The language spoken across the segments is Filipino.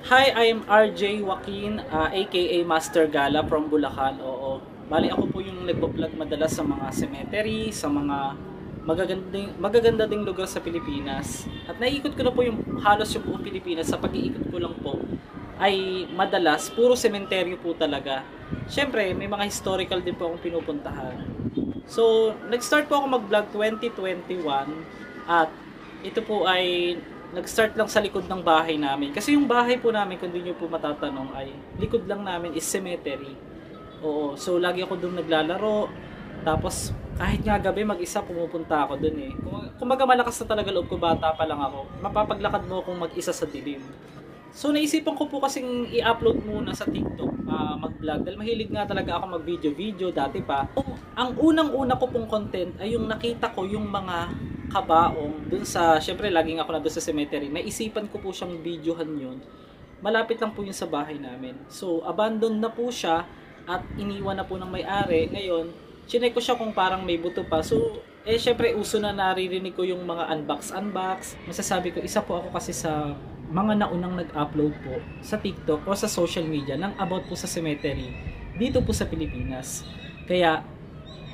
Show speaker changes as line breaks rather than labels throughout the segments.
Hi, I'm RJ Joaquin, aka Master Gala from Bulacan. Oo. Bali ako po yung nagpo-vlog madalas sa mga cemetery, sa mga magaganda ding lugar sa Pilipinas. At naiikot ko na po yung halos yung buong Pilipinas sa pag-iikot ko lang po ay madalas puro sementeryo po talaga. Siyempre, may mga historical din po akong pinupuntahan. So, nag-start po ako mag-vlog 2021 at ito po ay nag-start lang sa likod ng bahay namin. Kasi yung bahay po namin, kung di nyo po matatanong, ay likod lang namin is cemetery. Oo, so lagi ako doon naglalaro. Tapos kahit nga gabi mag-isa pumupunta ako doon eh. Kumbaga malakas na talaga loob ko, bata pa lang ako. Mapapaglakad mo kung mag-isa sa dilim. So naisipan ko po kasing i-upload muna sa TikTok, mag-vlog. Dahil mahilig nga talaga ako mag-video-video dati pa. Ang unang-una ko pong content ay yung nakita ko yung mga kabaong dun sa, syempre laging ako na dun sa cemetery. Naisipan ko po siyang videohan yun. Malapit lang po yun sa bahay namin. So abandoned na po siya at iniwan na po ng may-ari. Ngayon, chinek ko siya kung parang may buto pa. So syempre uso na naririnig ko yung mga unbox. Masasabi ko, isa po ako kasi sa mga naunang nag-upload po sa TikTok o sa social media ng about po sa cemetery dito po sa Pilipinas. Kaya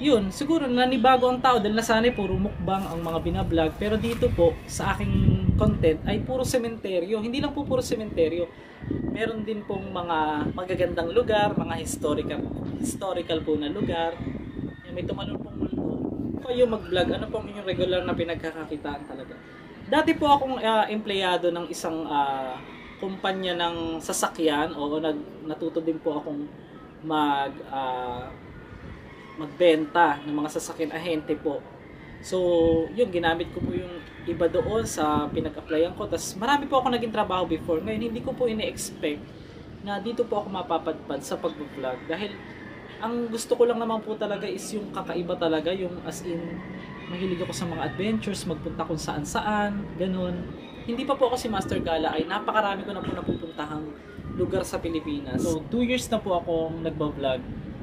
yun, siguro nanibago ang tao dahil nasanay puro mukbang ang mga binablog, pero dito po sa aking content ay puro sementeryo. Hindi lang po puro sementeryo, meron din pong mga magagandang lugar, mga historical po na lugar. May tumalon pong multo. Kayo mag-vlog, ano pong inyong regular na pinagkakakitaan talaga? Dati po akong empleyado ng isang kumpanya ng sasakyan, o natuto din po akong magbenta ng mga sasakyan, ahente po. So, yun, ginamit ko po yung iba doon sa pinag-applyan ko. Tapos marami po ako naging trabaho before. Ngayon, hindi ko po ini-expect na dito po ako mapapadpad sa pag-vlog. Dahil ang gusto ko lang naman po talaga is yung kakaiba talaga, yung as in mahilig ako sa mga adventures, magpunta kung saan-saan, ganun. Hindi pa po ako si Master Gala, ay napakarami ko na po napupuntahang lugar sa Pilipinas. So, 2 years na po akong nagbablog.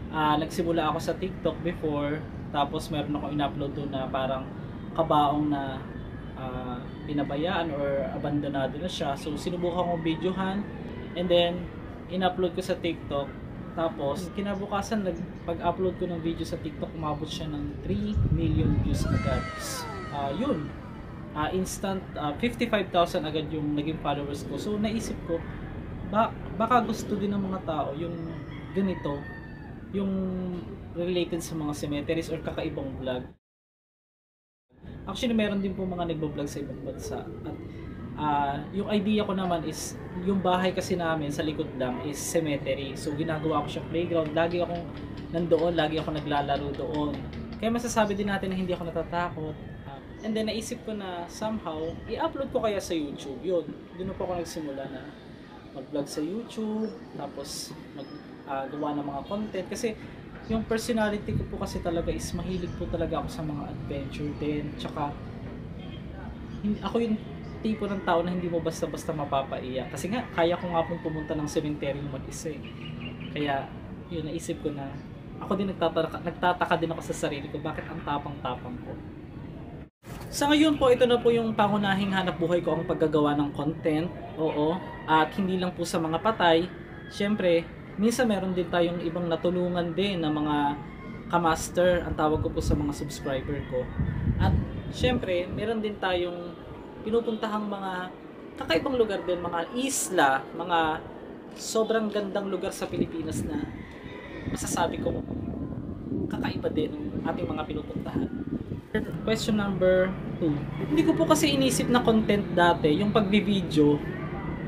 Nagsimula ako sa TikTok before, tapos meron ako in-upload doon na parang kabaong na pinabayaan or abandonado na siya. So, sinubukan kong videohan, and then in-upload ko sa TikTok. Tapos, kinabukasan, pag-upload ko ng video sa TikTok, umabot siya ng 3 million views agad. Yun. Instant, 55,000 agad yung naging followers ko. So, naisip ko, baka gusto din ng mga tao yung ganito, yung related sa mga cemeteries or kakaibang vlog. Actually, meron din po mga nagbo-vlog sa ibang bansa. At yung idea ko naman is, yung bahay kasi namin sa likod lang is cemetery. So ginagawa ko siyang playground. Lagi akong nandoon, lagi ako naglalaro doon. Kaya masasabi din natin na hindi ako natatakot. And then naisip ko na somehow, i-upload ko kaya sa YouTube. Yun, doon po ako nagsimula na mag-vlog sa YouTube. Tapos gawa ng mga content. Kasi yung personality ko po kasi talaga is mahilig po talaga ako sa mga adventure din. Tsaka, ako yung tipo ng tao na hindi mo basta-basta mapapaiyak. Kasi nga, kaya ko nga pong pumunta ng cemetery mag-isa eh. Kaya, yun, naisip ko na, ako din nagtataka din ako sa sarili ko, bakit ang tapang-tapang ko. Sa ngayon po, ito na po yung pangunahing hanap buhay ko, ang paggagawa ng content. Oo. At hindi lang po sa mga patay. Siyempre, minsan meron din tayong ibang natulungan din na mga kamaster, ang tawag ko po sa mga subscriber ko. At siyempre, meron din tayong pinupuntahang mga kakaibang lugar din, mga isla, mga sobrang gandang lugar sa Pilipinas na masasabi ko kakaiba din ang ating mga pinupuntahan. Question number 2. Hindi ko po kasi inisip na content dati, yung pagbi-video,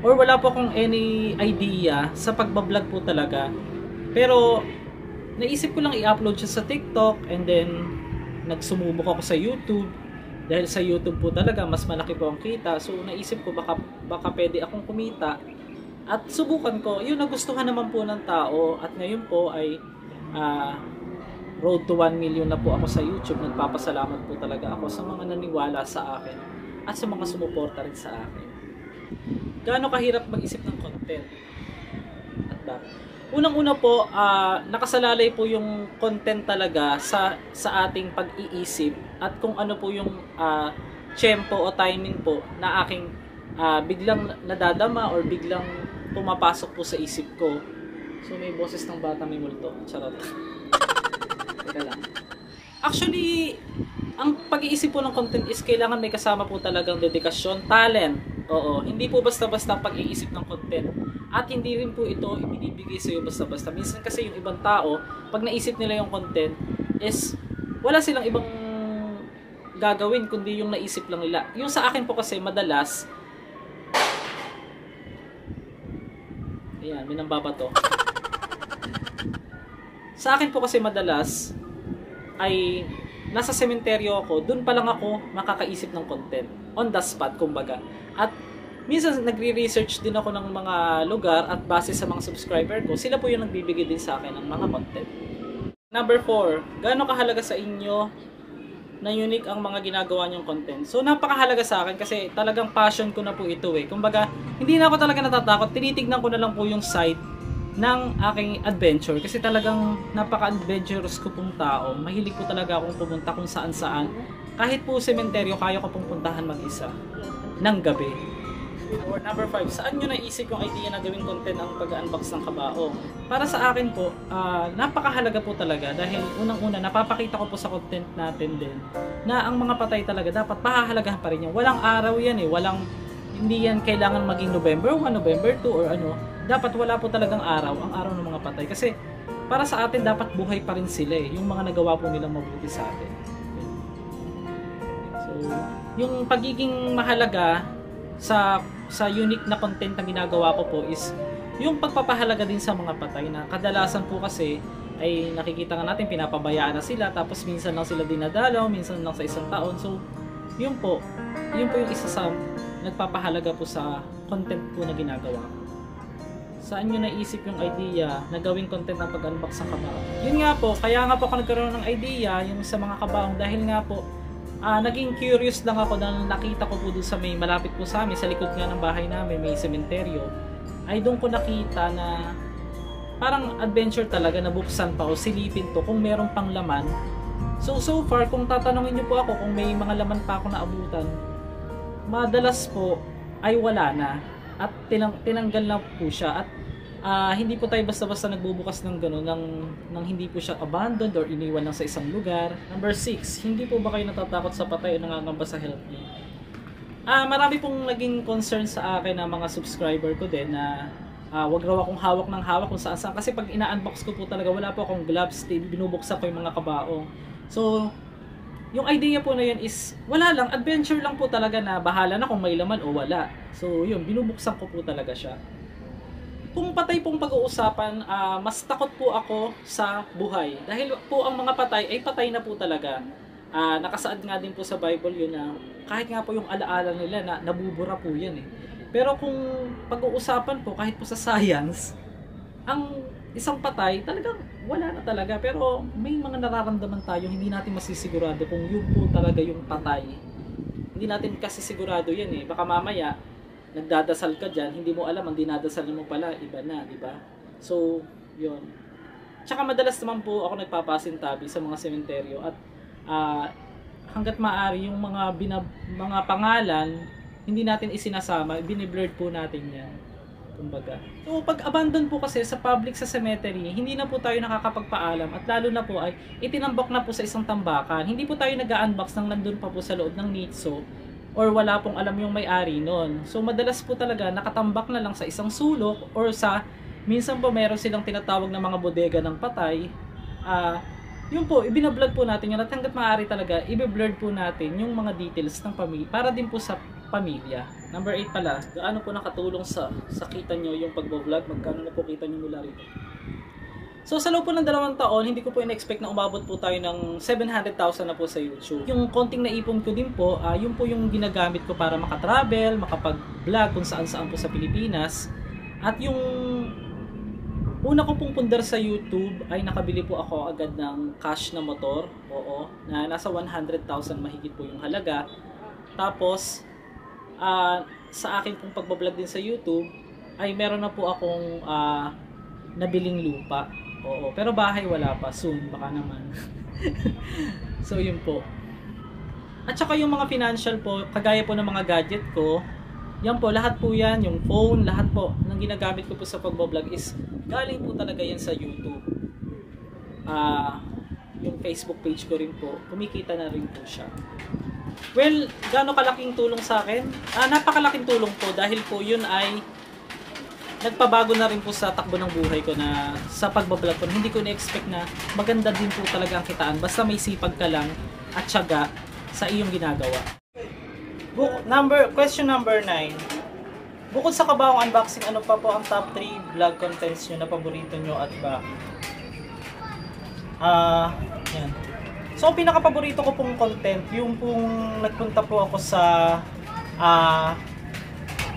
or wala po akong any idea sa pagbablog po talaga. Pero naisip ko lang i-upload siya sa TikTok, and then nagsumubok ako sa YouTube. Dahil sa YouTube po talaga, mas malaki po ang kita. So, naisip ko baka pwede akong kumita. At subukan ko. Yun, nagustuhan naman po ng tao. At ngayon po ay road to 1 million na po ako sa YouTube. Nagpapasalamat po talaga ako sa mga naniwala sa akin. At sa mga sumuporta rin sa akin. Gaano kahirap mag-isip ng content? At bakit? Unang-una po, nakasalalay po yung content talaga sa ating pag-iisip at kung ano po yung tempo o timing po na aking biglang nadadama or biglang pumapasok po sa isip ko. So may boses ng bata may multo. Charot. Teka lang. Actually, ang pag-iisip po ng content is kailangan may kasama po talagang dedikasyon, talent. Oo, hindi po basta-basta ang pag-iisip ng content. At hindi rin po ito ibinibigay sa iyo basta-basta. Minsan kasi yung ibang tao, pag naisip nila yung content, is wala silang ibang gagawin kundi yung naisip lang nila. Yung sa akin po kasi madalas, ayan, may nambabato. Sa akin po kasi madalas ay nasa sementeryo ako, dun pa lang ako makakaisip ng content. On the spot, kumbaga. At minsan nagre-research din ako ng mga lugar at base sa mga subscriber ko, sila po yung nagbibigay din sa akin ng mga content. Number 4, gaano kahalaga sa inyo na unique ang mga ginagawa niyong content? So napakahalaga sa akin kasi talagang passion ko na po ito eh. Kumbaga, hindi na ako talaga natatakot, tinitignan ko na lang po yung side ng aking adventure kasi talagang napaka-adventurous ko pong tao. Mahilig po talaga akong pumunta kung saan-saan. Kahit po sementeryo, kaya ko pong puntahan mag-isa ng gabi. Or number 5, saan nyo naisip yung idea na gawing content ang pag-unbox ng kabaong? Para sa akin po, napakahalaga po talaga dahil unang-una, napapakita ko po sa content natin din na ang mga patay talaga dapat pahahalagahan pa rin yan. Walang araw yan eh, hindi yan kailangan maging November 1, November 2 or ano. Dapat wala po talagang araw, ang araw ng mga patay. Kasi para sa atin, dapat buhay pa rin sila eh, yung mga nagawa po nilang mabuti sa atin. So, yung pagiging mahalaga sa unique na content na ginagawa ko po is yung pagpapahalaga din sa mga patay na kadalasan po kasi ay nakikita nga natin pinapabayaan na sila tapos minsan lang sila dinadalaw, minsan lang sa isang taon. So, yun po yung isa sa nagpapahalaga po sa content po na ginagawa ko. Saan nyo naisip yung idea na gawing content ng pag-unbox ng kabaong? Yun nga po, kaya nga po ako nagkaroon ng idea yung sa mga kabaong dahil nga po naging curious lang ako na nakita ko po doon sa may malapit po sa amin, sa likod nga ng bahay namin, may sementeryo. Ay doon ko nakita na parang adventure talaga, nabuksan pa o silipin to kung meron pang laman. So far, kung tatanungin nyo po ako kung may mga laman pa ako na abutan, madalas po ay wala na. At tinanggal na po siya. At hindi po tayo basta-basta nagbubukas ng gano'n nang hindi po siya abandoned or iniwan lang sa isang lugar. Number 6, hindi po ba kayo natatakot sa patay o nangangamba sa health niyo? Marami pong naging concern sa akin na mga subscriber ko din na wag raw akong hawak ng hawak kung saan-saan. Kasi pag ina-unbox ko po talaga, wala po akong gloves, binubuksan ko yung mga kabaong. So, yung idea po na yun is, wala lang, adventure lang po talaga na bahala na kung may laman o wala. So, yun, binubuksan ko po talaga siya. Kung patay pong pag-uusapan, mas takot po ako sa buhay. Dahil po ang mga patay ay patay na po talaga. Nakasaad nga din po sa Bible yun na kahit nga po yung alaala nila na nabubura po yan eh. Pero kung pag-uusapan po, kahit po sa science, ang isang patay, talagang wala na talaga. Pero may mga nararamdaman tayo, hindi natin masisigurado kung yun po talaga yung patay. Hindi natin kasi sigurado yan eh. Baka mamaya, nagdadasal ka dyan, hindi mo alam, ang dinadasal mo pala, iba na, di ba? So, yun. Tsaka madalas naman po ako nagpapasintabi sa mga sementeryo at hanggat maaari yung mga pangalan, hindi natin isinasama, biniblurred po natin yan. Kumbaga. So, pag abandon po kasi sa public sa cemetery, hindi na po tayo nakakapagpaalam at lalo na po ay itinambak na po sa isang tambakan. Hindi po tayo nag-unbox nang nandun pa po sa loob ng nicho or wala pong alam yung may-ari nun. So, madalas po talaga nakatambak na lang sa isang sulok or sa, minsan po meron silang tinatawag na mga bodega ng patay. Yun po, ibinablurred po natin yun at hanggat maaari talaga, ibiblurred po natin yung mga details ng pamilya para din po sa pamilya. Number 8 pala, gaano po nakatulong sa kita nyo yung pagbo-vlog? Magkano na po kita nyo mula rito? So sa loob po ng 2 taon, hindi ko po in-expect na umabot po tayo ng 700,000 na po sa YouTube. Yung konting naipon ko din po, yun po yung ginagamit ko para makatravel, makapag-vlog kung saan-saan po sa Pilipinas. At yung una ko pong pundar sa YouTube ay nakabili po ako agad ng cash na motor. Oo, na nasa 100,000 mahigit po yung halaga. Tapos, sa akin pong pagbablog din sa YouTube, ay meron na po akong nabiling lupa. Oo, pero bahay wala pa. Soon, baka naman. So, yun po. At saka yung mga financial po, kagaya po ng mga gadget ko, Yan po, lahat po yan, yung phone, lahat po ng ginagamit ko po sa pagbablog is galing po talaga yan sa YouTube. Yung Facebook page ko rin po, kumikita na rin po siya. Well, gaano kalaking tulong sa akin? Napakalaking tulong po dahil po yun ay nagpabago na rin po sa takbo ng buhay ko na sa pagbablog ko. Hindi ko na-expect na maganda din po talaga ang kitaan basta may sipag ka lang at tiyaga sa iyong ginagawa. Question number 9. Bukod sa kabawang unboxing, ano pa po ang top 3 vlog contents nyo na paborito nyo at bakit? Yan. So, ang pinaka-paborito ko pong content, yung pong nagpunta po ako sa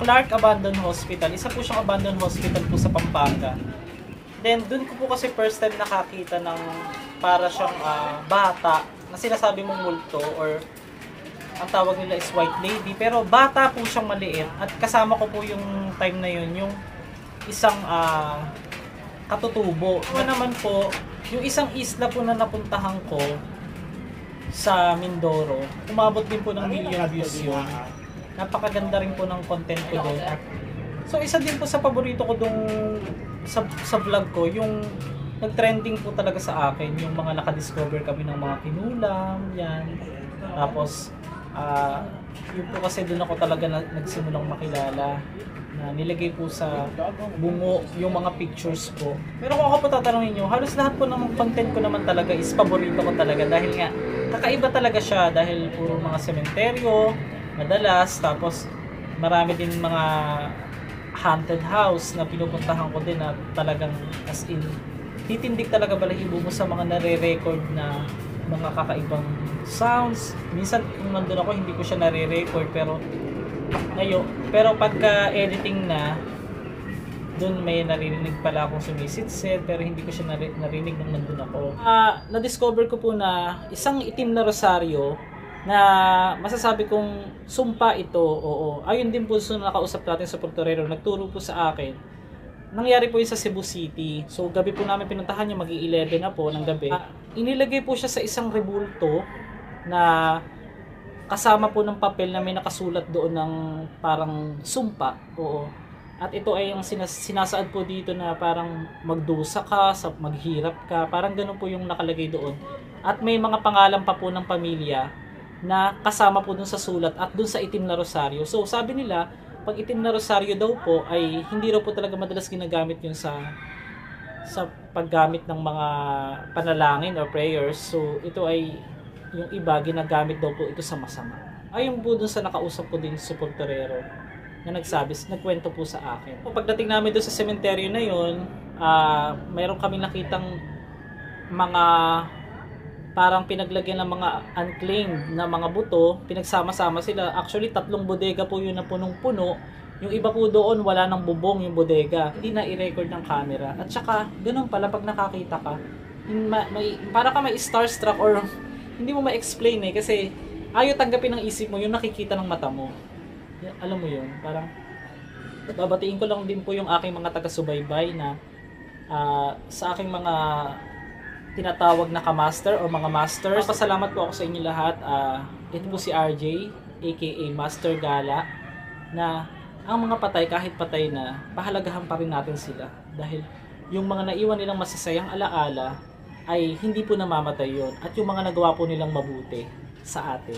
Clark Abandoned Hospital. Isa po siyang abandoned hospital po sa Pampanga. Then, dun ko po kasi first time nakakita ng para siyang bata na sinasabi mong multo or ang tawag nila is white lady. Pero bata po siyang maliit at kasama ko po yung time na yun, yung isang katutubo. Naman po, yung isang isla po na napuntahan ko sa Mindoro, umabot din po ng million views yun. Napakaganda rin po ng content ko doon. So isa din po sa paborito ko dong sa vlog ko, yung nag-trending po talaga sa akin, yung mga nakadiscover kami ng mga kinulam, yan. Tapos, yun po kasi doon ako talaga nagsimulang makilala na nilagay po sa bungo yung mga pictures ko. Pero kung ako po tatanungin nyo, halos lahat po ng content ko naman talaga is paborito ko talaga dahil nga kakaiba talaga siya dahil puro mga sementeryo, madalas, tapos marami din mga haunted house na pinupuntahan ko din na talagang as in titindig talaga balahibo mo sa mga nare-record na mga kakaibang sounds. Minsan kung nandun ako hindi ko siya nare-record pero pagka editing na doon may naririnig pala akong sumisitsit pero hindi ko siya narinig nung nandun ako. Na-discover ko po na isang itim na rosaryo na masasabi kong sumpa ito, oo. Ayun din po sa nakausap natin sa Portorero, nagturo po sa akin. Nangyari po yun sa Cebu City. So gabi po namin pinuntahan yung mag-11 na po ng gabi. Inilagay po siya sa isang rebulto na kasama po ng papel na may nakasulat doon ng parang sumpa, oo. At ito ay yung sinasaad po dito na parang magdusa ka, maghirap ka, parang ganun po yung nakalagay doon. At may mga pangalan pa po ng pamilya na kasama po dun sa sulat at dun sa itim na rosaryo. So sabi nila, pag itim na rosaryo daw po ay hindi raw po talaga madalas ginagamit yun sa paggamit ng mga panalangin or prayers. So ito ay yung iba ginagamit daw po ito sa masama. Ayon po dun sa nakausap ko din sa Portorero na nagkwento po sa akin. Pagdating namin doon sa sementeryo na yun, mayroon kami nakitang mga parang pinaglagyan ng mga unclaimed na mga buto, pinagsama-sama sila. Actually, 3 bodega po yun na punong-puno. Yung iba po doon, wala nang bubong yung bodega. Hindi na i-record ng camera. At saka, ganun pala, pag nakakita ka, para ka may starstruck or hindi mo ma-explain kasi ayaw tanggapin ng isip mo yung nakikita ng mata mo. Alam mo yun, parang babatiin ko lang din po yung aking mga taga-subaybay na sa aking mga tinatawag na ka-master o mga masters. Pasalamat po ako sa inyo lahat. Ito po si RJ, aka Master Gala, na ang mga patay, kahit patay na, pahalagahan pa rin natin sila. Dahil yung mga naiwan nilang masasayang alaala ay hindi po namamatay yon at yung mga nagawa po nilang mabuti sa atin.